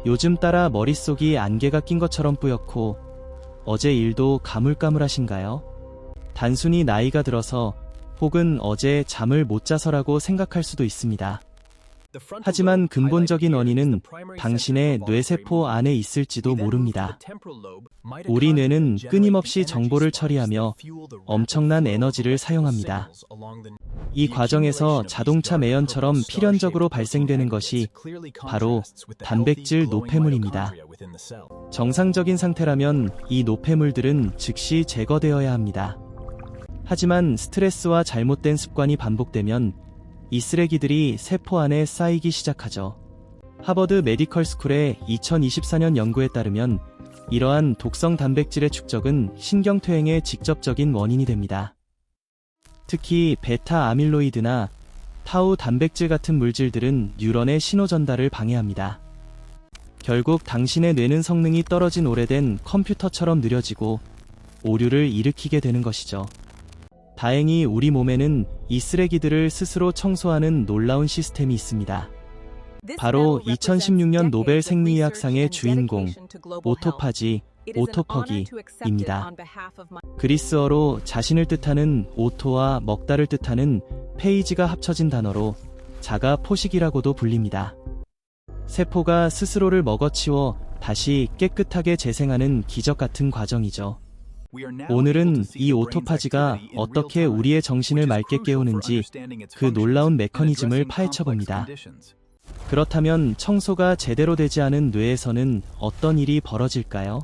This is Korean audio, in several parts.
요즘 따라 머릿속이 안개가 낀 것처럼 뿌옇고 어제 일도 가물가물하신가요? 단순히 나이가 들어서 혹은 어제 잠을 못 자서라고 생각할 수도 있습니다. 하지만 근본적인 원인은 당신의 뇌세포 안에 있을지도 모릅니다. 우리 뇌는 끊임없이 정보를 처리하며 엄청난 에너지를 사용합니다. 이 과정에서 자동차 매연처럼 필연적으로 발생되는 것이 바로 단백질 노폐물입니다. 정상적인 상태라면 이 노폐물들은 즉시 제거되어야 합니다. 하지만 스트레스와 잘못된 습관이 반복되면 이 쓰레기들이 세포 안에 쌓이기 시작하죠. 하버드 메디컬 스쿨의 2024년 연구에 따르면 이러한 독성 단백질의 축적은 신경퇴행의 직접적인 원인이 됩니다. 특히 베타 아밀로이드나 타우 단백질 같은 물질들은 뉴런의 신호 전달을 방해합니다. 결국 당신의 뇌는 성능이 떨어진 오래된 컴퓨터처럼 느려지고 오류를 일으키게 되는 것이죠. 다행히 우리 몸에는 이 쓰레기들을 스스로 청소하는 놀라운 시스템이 있습니다. 바로 2016년 노벨 생리의학상의 주인공 오토파지입니다. 그리스어로 자신을 뜻하는 오토와 먹다를 뜻하는 페이지가 합쳐진 단어로 자가 포식이라고도 불립니다. 세포가 스스로를 먹어치워 다시 깨끗하게 재생하는 기적 같은 과정이죠. 오늘은 이 오토파지가 어떻게 우리의 정신을 맑게 깨우는지 그 놀라운 메커니즘을 파헤쳐봅니다. 그렇다면 청소가 제대로 되지 않은 뇌에서는 어떤 일이 벌어질까요?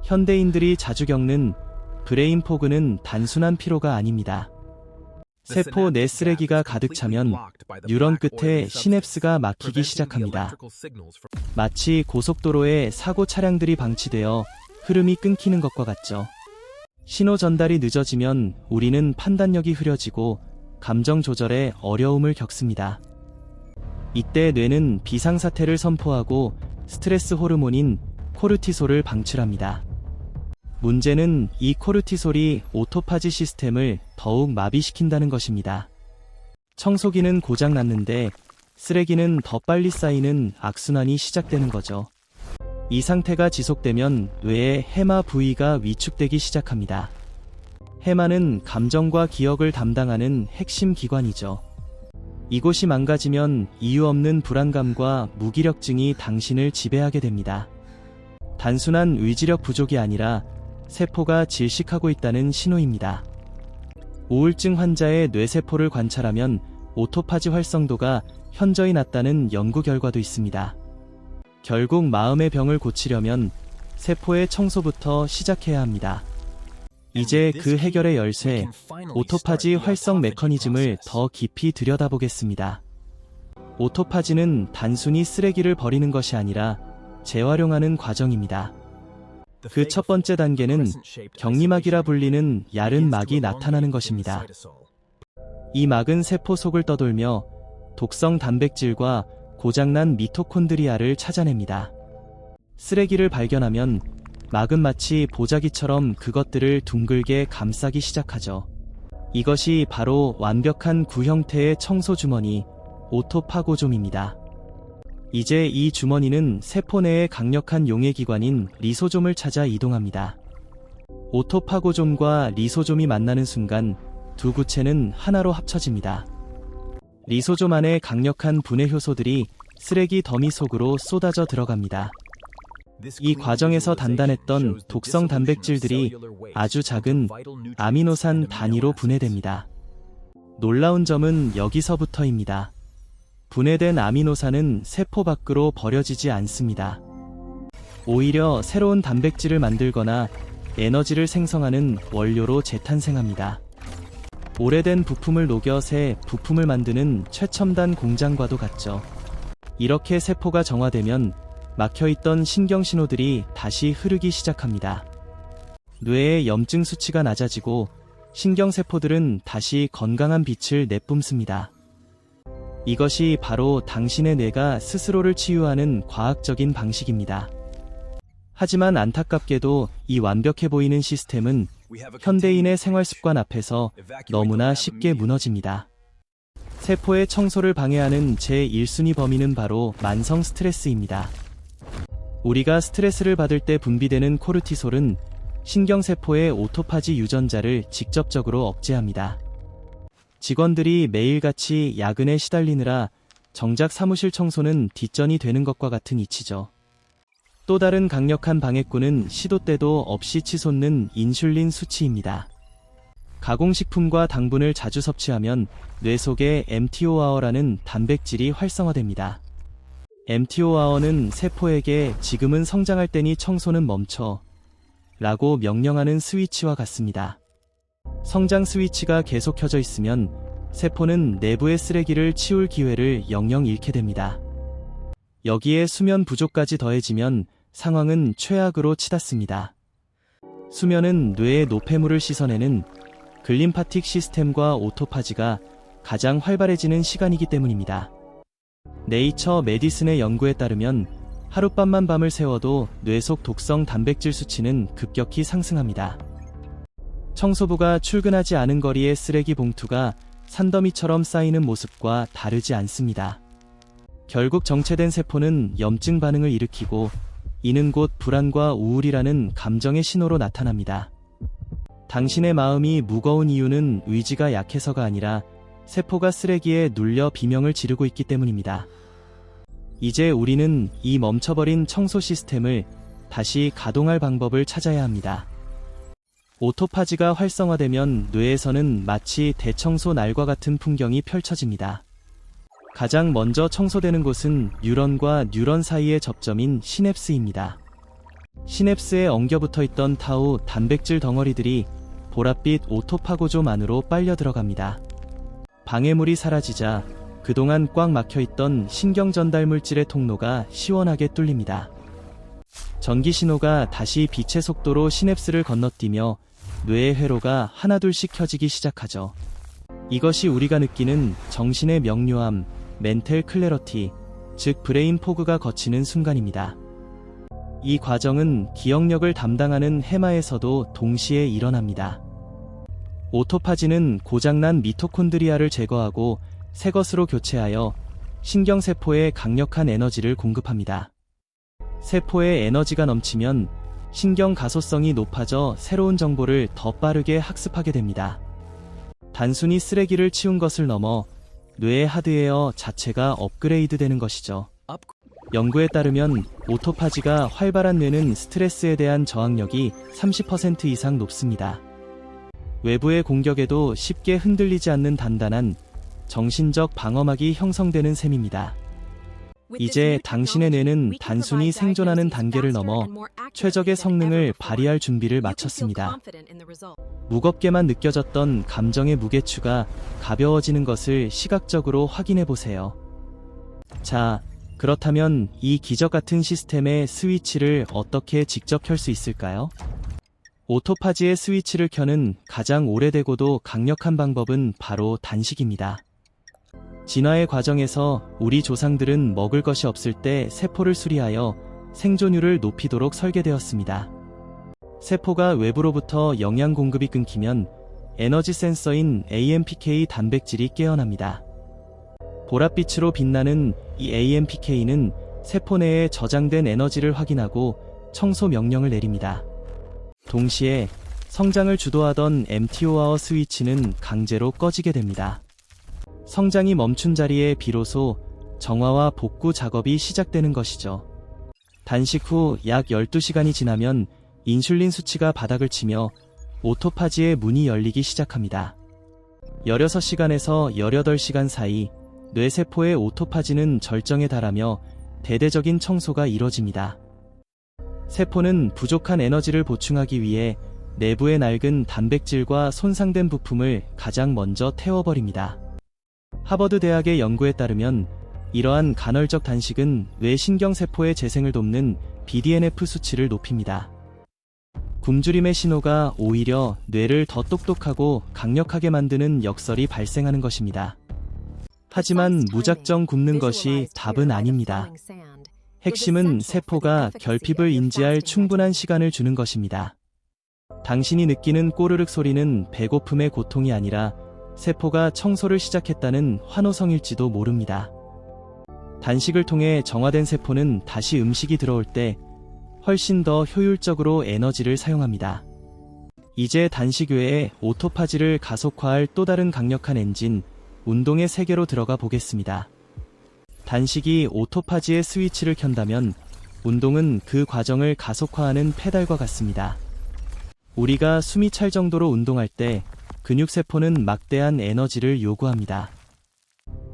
현대인들이 자주 겪는 브레인 포그는 단순한 피로가 아닙니다. 세포 내 쓰레기가 가득 차면 뉴런 끝에 시냅스가 막히기 시작합니다. 마치 고속도로에 사고 차량들이 방치되어 흐름이 끊기는 것과 같죠. 신호 전달이 늦어지면 우리는 판단력이 흐려지고 감정 조절에 어려움을 겪습니다. 이때 뇌는 비상사태를 선포하고 스트레스 호르몬인 코르티솔을 방출합니다. 문제는 이 코르티솔이 오토파지 시스템을 더욱 마비시킨다는 것입니다. 청소기는 고장났는데 쓰레기는 더 빨리 쌓이는 악순환이 시작되는 거죠. 이 상태가 지속되면 뇌의 해마 부위가 위축되기 시작합니다. 해마는 감정과 기억을 담당하는 핵심 기관이죠. 이곳이 망가지면 이유 없는 불안감과 무기력증이 당신을 지배하게 됩니다. 단순한 의지력 부족이 아니라 세포가 질식하고 있다는 신호입니다. 우울증 환자의 뇌세포를 관찰하면 오토파지 활성도가 현저히 낮다는 연구 결과도 있습니다. 결국 마음의 병을 고치려면 세포의 청소부터 시작해야 합니다. 이제 그 해결의 열쇠, 오토파지 활성 메커니즘을 더 깊이 들여다보겠습니다. 오토파지는 단순히 쓰레기를 버리는 것이 아니라 재활용하는 과정입니다. 그 첫 번째 단계는 격리막이라 불리는 얇은 막이 나타나는 것입니다. 이 막은 세포 속을 떠돌며 독성 단백질과 고장난 미토콘드리아를 찾아냅니다. 쓰레기를 발견하면 막은 마치 보자기처럼 그것들을 둥글게 감싸기 시작하죠. 이것이 바로 완벽한 구형태의 청소 주머니, 오토파고좀입니다. 이제 이 주머니는 세포 내의 강력한 용해기관인 리소좀을 찾아 이동합니다. 오토파고좀과 리소좀이 만나는 순간 두 구체는 하나로 합쳐집니다. 리소좀 안에 강력한 분해 효소들이 쓰레기 더미 속으로 쏟아져 들어갑니다. 이 과정에서 단단했던 독성 단백질들이 아주 작은 아미노산 단위로 분해됩니다. 놀라운 점은 여기서부터입니다. 분해된 아미노산은 세포 밖으로 버려지지 않습니다. 오히려 새로운 단백질을 만들거나 에너지를 생성하는 원료로 재탄생합니다. 오래된 부품을 녹여 새 부품을 만드는 최첨단 공장과도 같죠. 이렇게 세포가 정화되면 막혀있던 신경신호들이 다시 흐르기 시작합니다. 뇌의 염증 수치가 낮아지고 신경세포들은 다시 건강한 빛을 내뿜습니다. 이것이 바로 당신의 뇌가 스스로를 치유하는 과학적인 방식입니다. 하지만 안타깝게도 이 완벽해 보이는 시스템은 현대인의 생활습관 앞에서 너무나 쉽게 무너집니다. 세포의 청소를 방해하는 제1순위 범인은 바로 만성 스트레스입니다. 우리가 스트레스를 받을 때 분비되는 코르티솔은 신경세포의 오토파지 유전자를 직접적으로 억제합니다. 직원들이 매일같이 야근에 시달리느라 정작 사무실 청소는 뒷전이 되는 것과 같은 이치죠. 또 다른 강력한 방해꾼은 시도 때도 없이 치솟는 인슐린 수치입니다. 가공식품과 당분을 자주 섭취하면 뇌 속의 mTOR라는 단백질이 활성화됩니다. mTOR는 세포에게 지금은 성장할 때니 청소는 멈춰 라고 명령하는 스위치와 같습니다. 성장 스위치가 계속 켜져 있으면 세포는 내부의 쓰레기를 치울 기회를 영영 잃게 됩니다. 여기에 수면 부족까지 더해지면 상황은 최악으로 치닫습니다. 수면은 뇌의 노폐물을 씻어내는 글림파틱 시스템과 오토파지가 가장 활발해지는 시간이기 때문입니다. 네이처 메디슨의 연구에 따르면 하룻밤만 밤을 새워도 뇌 속 독성 단백질 수치는 급격히 상승합니다. 청소부가 출근하지 않은 거리의 쓰레기 봉투가 산더미처럼 쌓이는 모습과 다르지 않습니다. 결국 정체된 세포는 염증 반응을 일으키고 이는 곧 불안과 우울이라는 감정의 신호로 나타납니다. 당신의 마음이 무거운 이유는 의지가 약해서가 아니라 세포가 쓰레기에 눌려 비명을 지르고 있기 때문입니다. 이제 우리는 이 멈춰버린 청소 시스템을 다시 가동할 방법을 찾아야 합니다. 오토파지가 활성화되면 뇌에서는 마치 대청소 날과 같은 풍경이 펼쳐집니다. 가장 먼저 청소되는 곳은 뉴런과 뉴런 사이의 접점인 시냅스입니다. 시냅스에 엉겨붙어 있던 타우 단백질 덩어리들이 보랏빛 오토파고점 안으로 빨려 들어갑니다. 방해물이 사라지자 그동안 꽉 막혀있던 신경 전달 물질의 통로가 시원하게 뚫립니다. 전기 신호가 다시 빛의 속도로 시냅스를 건너뛰며 뇌의 회로가 하나둘씩 켜지기 시작하죠. 이것이 우리가 느끼는 정신의 명료함, 멘탈 클래러티, 즉 브레인 포그가 거치는 순간입니다. 이 과정은 기억력을 담당하는 해마에서도 동시에 일어납니다. 오토파지는 고장난 미토콘드리아를 제거하고 새 것으로 교체하여 신경세포에 강력한 에너지를 공급합니다. 세포에 에너지가 넘치면 신경 가소성이 높아져 새로운 정보를 더 빠르게 학습하게 됩니다. 단순히 쓰레기를 치운 것을 넘어 뇌의 하드웨어 자체가 업그레이드 되는 것이죠. 연구에 따르면 오토파지가 활발한 뇌는 스트레스에 대한 저항력이 30% 이상 높습니다. 외부의 공격에도 쉽게 흔들리지 않는 단단한 정신적 방어막이 형성되는 셈입니다. 이제 당신의 뇌는 단순히 생존하는 단계를 넘어 최적의 성능을 발휘할 준비를 마쳤습니다. 무겁게만 느껴졌던 감정의 무게추가 가벼워지는 것을 시각적으로 확인해 보세요. 자, 그렇다면 이 기적 같은 시스템의 스위치를 어떻게 직접 켤 수 있을까요? 오토파지의 스위치를 켜는 가장 오래되고도 강력한 방법은 바로 단식입니다. 진화의 과정에서 우리 조상들은 먹을 것이 없을 때 세포를 수리하여 생존율을 높이도록 설계되었습니다. 세포가 외부로부터 영양 공급이 끊기면 에너지 센서인 AMPK 단백질이 깨어납니다. 보랏빛으로 빛나는 이 AMPK는 세포 내에 저장된 에너지를 확인하고 청소 명령을 내립니다. 동시에 성장을 주도하던 mTOR 스위치는 강제로 꺼지게 됩니다. 성장이 멈춘 자리에 비로소 정화와 복구 작업이 시작되는 것이죠. 단식 후 약 12시간이 지나면 인슐린 수치가 바닥을 치며 오토파지의 문이 열리기 시작합니다. 16시간에서 18시간 사이 뇌세포의 오토파지는 절정에 달하며 대대적인 청소가 이뤄집니다. 세포는 부족한 에너지를 보충하기 위해 내부의 낡은 단백질과 손상된 부품을 가장 먼저 태워버립니다. 하버드 대학의 연구에 따르면 이러한 간헐적 단식은 뇌 신경세포의 재생을 돕는 BDNF 수치를 높입니다. 굶주림의 신호가 오히려 뇌를 더 똑똑하고 강력하게 만드는 역설이 발생하는 것입니다. 하지만 무작정 굶는 것이 답은 아닙니다. 핵심은 세포가 결핍을 인지할 충분한 시간을 주는 것입니다. 당신이 느끼는 꼬르륵 소리는 배고픔의 고통이 아니라 세포가 청소를 시작했다는 환호성일지도 모릅니다. 단식을 통해 정화된 세포는 다시 음식이 들어올 때 훨씬 더 효율적으로 에너지를 사용합니다. 이제 단식 외에 오토파지를 가속화할 또 다른 강력한 엔진, 운동의 세계로 들어가 보겠습니다. 단식이 오토파지의 스위치를 켠다면 운동은 그 과정을 가속화하는 페달과 같습니다. 우리가 숨이 찰 정도로 운동할 때 근육세포는 막대한 에너지를 요구합니다.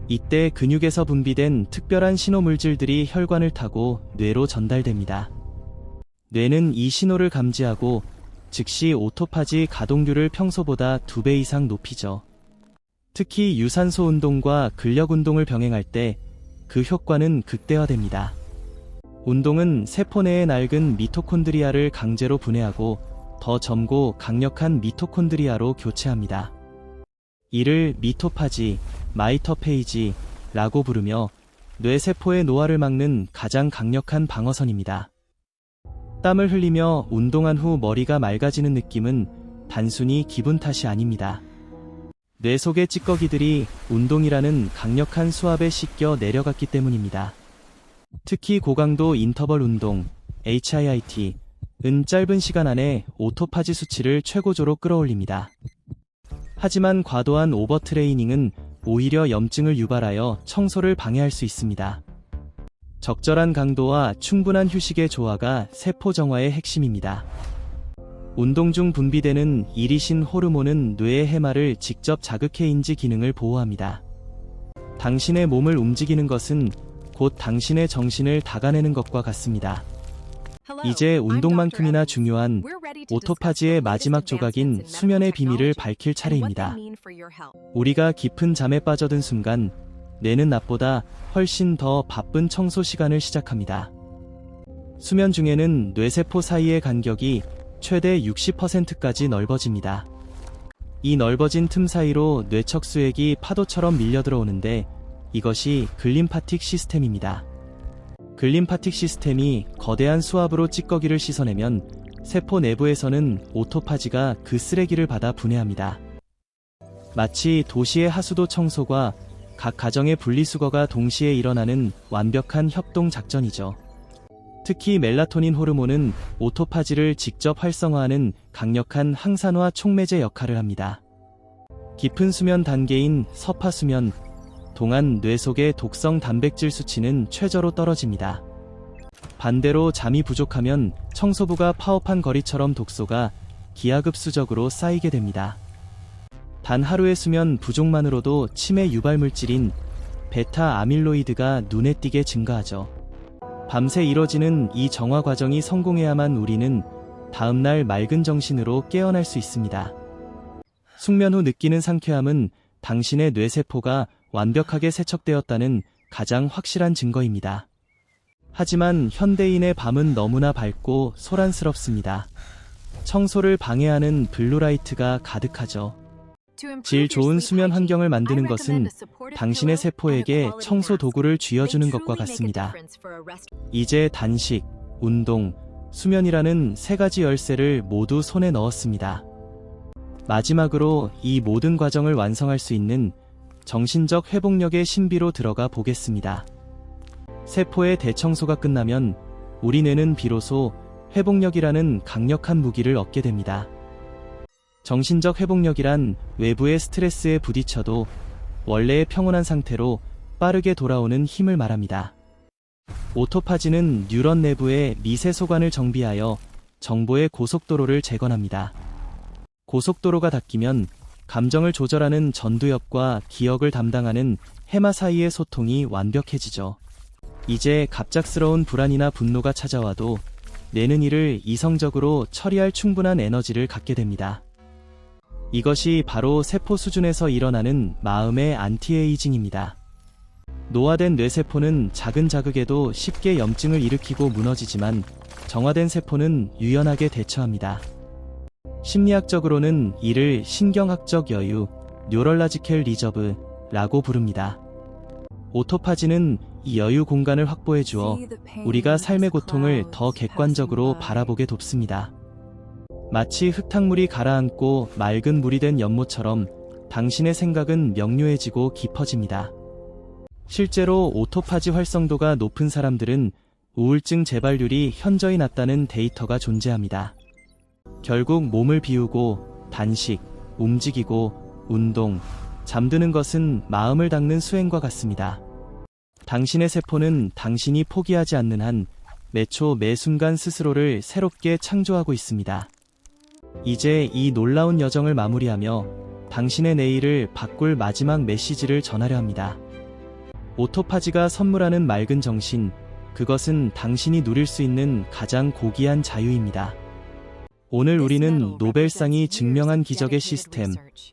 이때 근육에서 분비된 특별한 신호물질들이 혈관을 타고 뇌로 전달됩니다. 뇌는 이 신호를 감지하고 즉시 오토파지 가동률을 평소보다 2배 이상 높이죠. 특히 유산소 운동과 근력 운동을 병행할 때 그 효과는 극대화됩니다. 운동은 세포 내의 낡은 미토콘드리아를 강제로 분해하고 더 젊고 강력한 미토콘드리아로 교체합니다. 이를 미토파지, 마이터페이지라고 부르며 뇌세포의 노화를 막는 가장 강력한 방어선입니다. 땀을 흘리며 운동한 후 머리가 맑아지는 느낌은 단순히 기분 탓이 아닙니다. 뇌 속의 찌꺼기들이 운동이라는 강력한 수압에 씻겨 내려갔기 때문입니다. 특히 고강도 인터벌 운동, HIIT은 짧은 시간 안에 오토파지 수치를 최고조로 끌어올립니다. 하지만 과도한 오버트레이닝은 오히려 염증을 유발하여 청소를 방해할 수 있습니다. 적절한 강도와 충분한 휴식의 조화가 세포 정화의 핵심입니다. 운동 중 분비되는 이리신 호르몬은 뇌의 해마를 직접 자극해인지 기능을 보호합니다. 당신의 몸을 움직이는 것은 곧 당신의 정신을 닦아내는 것과 같습니다. 이제 운동만큼이나 중요한 오토파지의 마지막 조각인 수면의 비밀을 밝힐 차례입니다. 우리가 깊은 잠에 빠져든 순간 뇌는 낮보다 훨씬 더 바쁜 청소 시간을 시작합니다. 수면 중에는 뇌세포 사이의 간격이 최대 60%까지 넓어집니다. 이 넓어진 틈 사이로 뇌척수액이 파도처럼 밀려 들어오는데 이것이 글림파틱 시스템입니다. 글림파틱 시스템이 거대한 수압으로 찌꺼기를 씻어내면 세포 내부에서는 오토파지가 그 쓰레기를 받아 분해합니다. 마치 도시의 하수도 청소과 각 가정의 분리수거가 동시에 일어나는 완벽한 협동 작전이죠. 특히 멜라토닌 호르몬은 오토파지를 직접 활성화하는 강력한 항산화 촉매제 역할을 합니다. 깊은 수면 단계인 서파수면 동안 뇌 속의 독성 단백질 수치는 최저로 떨어집니다. 반대로 잠이 부족하면 청소부가 파업한 거리처럼 독소가 기하급수적으로 쌓이게 됩니다. 단 하루의 수면 부족만으로도 치매 유발 물질인 베타 아밀로이드가 눈에 띄게 증가하죠. 밤새 이뤄지는 이 정화 과정이 성공해야만 우리는 다음날 맑은 정신으로 깨어날 수 있습니다. 숙면 후 느끼는 상쾌함은 당신의 뇌세포가 완벽하게 세척되었다는 가장 확실한 증거입니다. 하지만 현대인의 밤은 너무나 밝고 소란스럽습니다. 청소를 방해하는 블루라이트가 가득하죠. 질 좋은 수면 환경을 만드는 것은 당신의 세포에게 청소 도구를 쥐어주는 것과 같습니다. 이제 단식, 운동, 수면이라는 세 가지 열쇠를 모두 손에 넣었습니다. 마지막으로 이 모든 과정을 완성할 수 있는 정신적 회복력의 신비로 들어가 보겠습니다. 세포의 대청소가 끝나면 우리 뇌는 비로소 회복력이라는 강력한 무기를 얻게 됩니다. 정신적 회복력이란 외부의 스트레스에 부딪혀도 원래의 평온한 상태로 빠르게 돌아오는 힘을 말합니다. 오토파지는 뉴런 내부의 미세 소관을 정비하여 정보의 고속도로를 재건합니다. 고속도로가 닫히면 감정을 조절하는 전두엽과 기억을 담당하는 해마 사이의 소통이 완벽해지죠. 이제 갑작스러운 불안이나 분노가 찾아와도 뇌는 이를 이성적으로 처리할 충분한 에너지를 갖게 됩니다. 이것이 바로 세포 수준에서 일어나는 마음의 안티에이징입니다. 노화된 뇌세포는 작은 자극에도 쉽게 염증을 일으키고 무너지지만 정화된 세포는 유연하게 대처합니다. 심리학적으로는 이를 신경학적 여유, 뉴럴라지컬 리저브라고 부릅니다. 오토파지는 이 여유 공간을 확보해 주어 우리가 삶의 고통을 더 객관적으로 바라보게 돕습니다. 마치 흙탕물이 가라앉고 맑은 물이 된 연못처럼 당신의 생각은 명료해지고 깊어집니다. 실제로 오토파지 활성도가 높은 사람들은 우울증 재발률이 현저히 낮다는 데이터가 존재합니다. 결국 몸을 비우고 단식, 움직이고 운동, 잠드는 것은 마음을 닦는 수행과 같습니다. 당신의 세포는 당신이 포기하지 않는 한 매초 매순간 스스로를 새롭게 창조하고 있습니다. 이제 이 놀라운 여정을 마무리하며 당신의 내일을 바꿀 마지막 메시지를 전하려 합니다. 오토파지가 선물하는 맑은 정신, 그것은 당신이 누릴 수 있는 가장 고귀한 자유입니다. 오늘 우리는 노벨상이 증명한 기적의 시스템,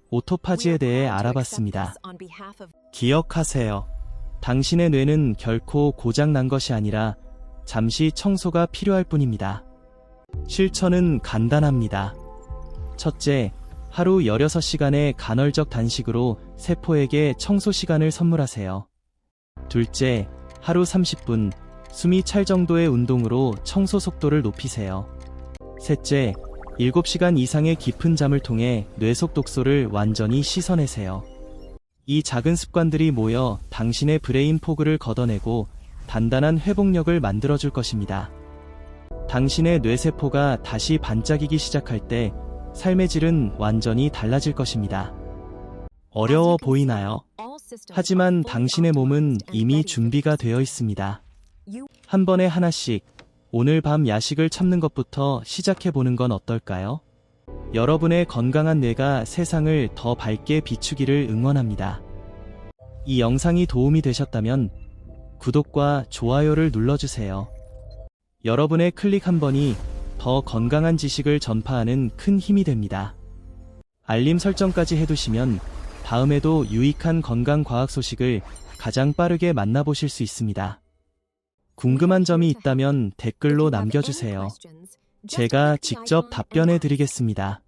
오토파지에 대해 알아봤습니다. 기억하세요. 당신의 뇌는 결코 고장난 것이 아니라 잠시 청소가 필요할 뿐입니다. 실천은 간단합니다. 첫째, 하루 16시간의 간헐적 단식으로 세포에게 청소 시간을 선물하세요. 둘째, 하루 30분, 숨이 찰 정도의 운동으로 청소 속도를 높이세요. 셋째, 7시간 이상의 깊은 잠을 통해 뇌 속 독소를 완전히 씻어내세요. 이 작은 습관들이 모여 당신의 브레인 포그를 걷어내고 단단한 회복력을 만들어줄 것입니다. 당신의 뇌세포가 다시 반짝이기 시작할 때 삶의 질은 완전히 달라질 것입니다. 어려워 보이나요? 하지만 당신의 몸은 이미 준비가 되어 있습니다. 한 번에 하나씩, 오늘 밤 야식을 참는 것부터 시작해보는 건 어떨까요? 여러분의 건강한 뇌가 세상을 더 밝게 비추기를 응원합니다. 이 영상이 도움이 되셨다면 구독과 좋아요를 눌러주세요. 여러분의 클릭 한 번이 더 건강한 지식을 전파하는 큰 힘이 됩니다. 알림 설정까지 해두시면 다음에도 유익한 건강과학 소식을 가장 빠르게 만나보실 수 있습니다. 궁금한 점이 있다면 댓글로 남겨주세요. 제가 직접 답변해 드리겠습니다.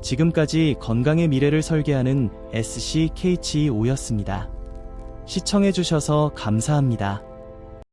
지금까지 건강의 미래를 설계하는 SCKHO였습니다. 시청해주셔서 감사합니다.